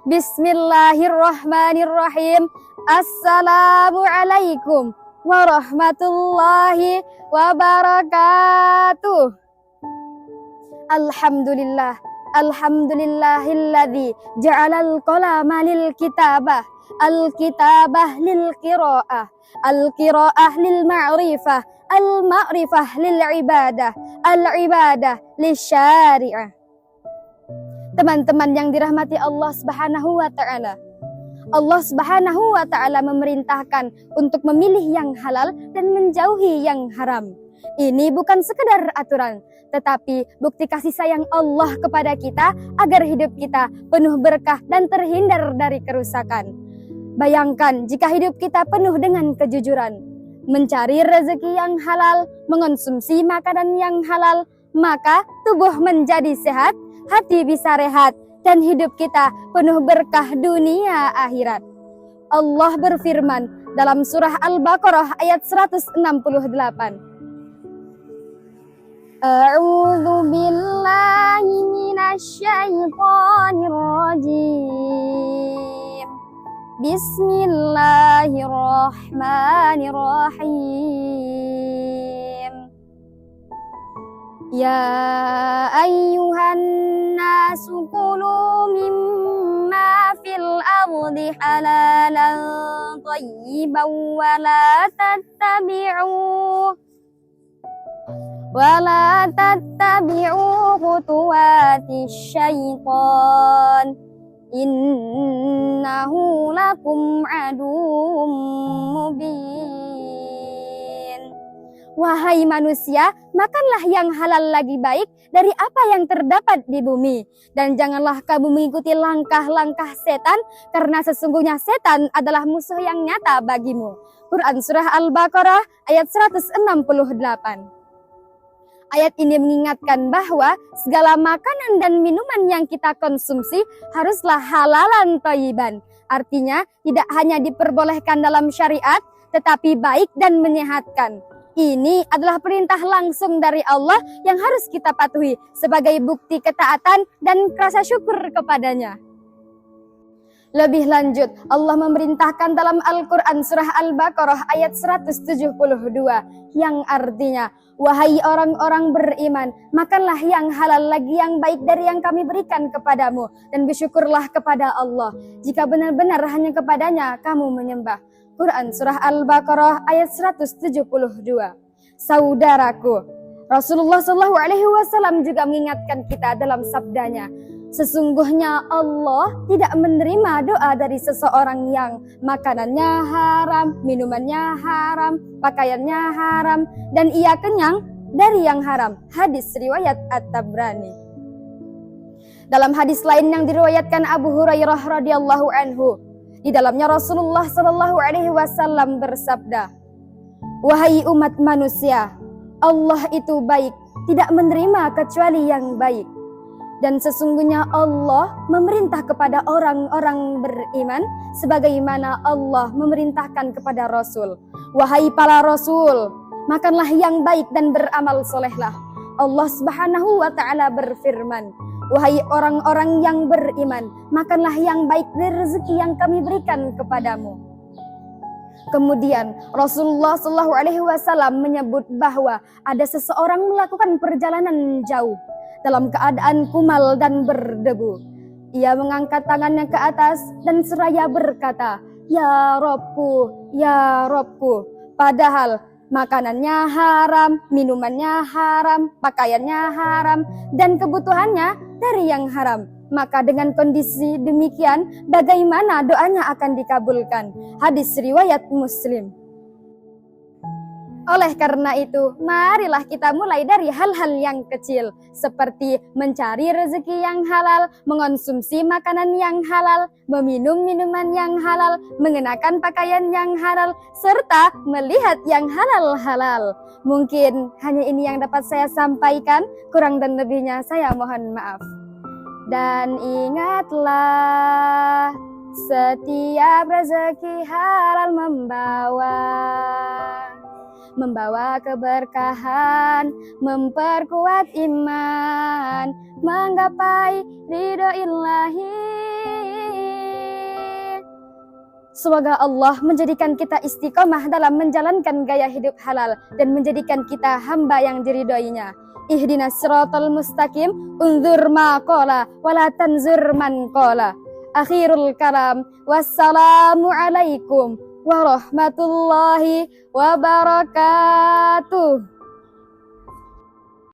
Bismillahirrahmanirrahim. Assalamualaikum warahmatullahi wabarakatuh. Alhamdulillah. Alhamdulillahilladzi ja'alal qalama lil kitabah, al kitabah lil qiraah, al qiraah lil ma'rifah, al ma'rifah lil ibadah, al ibadah lisyari'ah. Teman-teman yang dirahmati Allah Subhanahu wa taala. Allah Subhanahu wa taala memerintahkan untuk memilih yang halal dan menjauhi yang haram. Ini bukan sekedar aturan, tetapi bukti kasih sayang Allah kepada kita agar hidup kita penuh berkah dan terhindar dari kerusakan. Bayangkan jika hidup kita penuh dengan kejujuran, mencari rezeki yang halal, mengonsumsi makanan yang halal, maka tubuh menjadi sehat, hati bisa rehat, dan hidup kita penuh berkah dunia akhirat. Allah berfirman dalam surah Al-Baqarah ayat 168. A'udzu billahi minasyaitonir rajim. Bismillahirrahmanirrahim. Ya ayyuhan nasu kulu mimma fil ardi halalan thayyiban wala tattabi'u khutuwatis syaitan innahu lakum aduwwum mubin. Wahai manusia, makanlah yang halal lagi baik dari apa yang terdapat di bumi. Dan janganlah kamu mengikuti langkah-langkah setan, karena sesungguhnya setan adalah musuh yang nyata bagimu. Quran Surah Al-Baqarah ayat 168. Ayat ini mengingatkan bahwa segala makanan dan minuman yang kita konsumsi haruslah halalan thayyiban. Artinya tidak hanya diperbolehkan dalam syariat, tetapi baik dan menyehatkan. Ini adalah perintah langsung dari Allah yang harus kita patuhi sebagai bukti ketaatan dan rasa syukur kepadanya. Lebih lanjut, Allah memerintahkan dalam Al-Quran Surah Al-Baqarah ayat 172 yang artinya, wahai orang-orang beriman, makanlah yang halal lagi yang baik dari yang kami berikan kepadamu, dan bersyukurlah kepada Allah jika benar-benar hanya kepadanya kamu menyembah. Quran Surah Al-Baqarah ayat 172. Saudaraku, Rasulullah SAW juga mengingatkan kita dalam sabdanya, sesungguhnya Allah tidak menerima doa dari seseorang yang makanannya haram, minumannya haram, pakaiannya haram, dan ia kenyang dari yang haram. Hadis riwayat At-Tabrani. Dalam hadis lain yang diriwayatkan Abu Hurairah radhiyallahu anhu, di dalamnya Rasulullah SAW bersabda, wahai umat manusia, Allah itu baik, tidak menerima kecuali yang baik. Dan sesungguhnya Allah memerintah kepada orang-orang beriman sebagaimana Allah memerintahkan kepada Rasul. Wahai para Rasul, makanlah yang baik dan beramal solehlah. Allah Subhanahu wa ta'ala berfirman, wahai orang-orang yang beriman, makanlah yang baik dari rezeki yang kami berikan kepadamu. Kemudian Rasulullah SAW menyebut bahwa ada seseorang melakukan perjalanan jauh dalam keadaan kumal dan berdebu. Ia mengangkat tangannya ke atas dan seraya berkata, ya Robku, ya Robku. Padahal makanannya haram, minumannya haram, pakaiannya haram, dan kebutuhannya dari yang haram. Maka dengan kondisi demikian, bagaimana doanya akan dikabulkan? Hadis riwayat Muslim. Oleh karena itu, marilah kita mulai dari hal-hal yang kecil, seperti mencari rezeki yang halal, mengonsumsi makanan yang halal, meminum minuman yang halal, mengenakan pakaian yang halal, serta melihat yang halal-halal. Mungkin hanya ini yang dapat saya sampaikan, kurang dan lebihnya saya mohon maaf. Dan ingatlah, setiap rezeki halal membawa keberkahan, memperkuat iman, menggapai ridho ilahi. Semoga Allah menjadikan kita istiqomah dalam menjalankan gaya hidup halal dan menjadikan kita hamba yang diridhoinya. Ihdinas siratal mustaqim, unzur ma qala wala tanzur man qala. Akhirul kalam, wassalamu alaikum warahmatullahi wabarakatuh.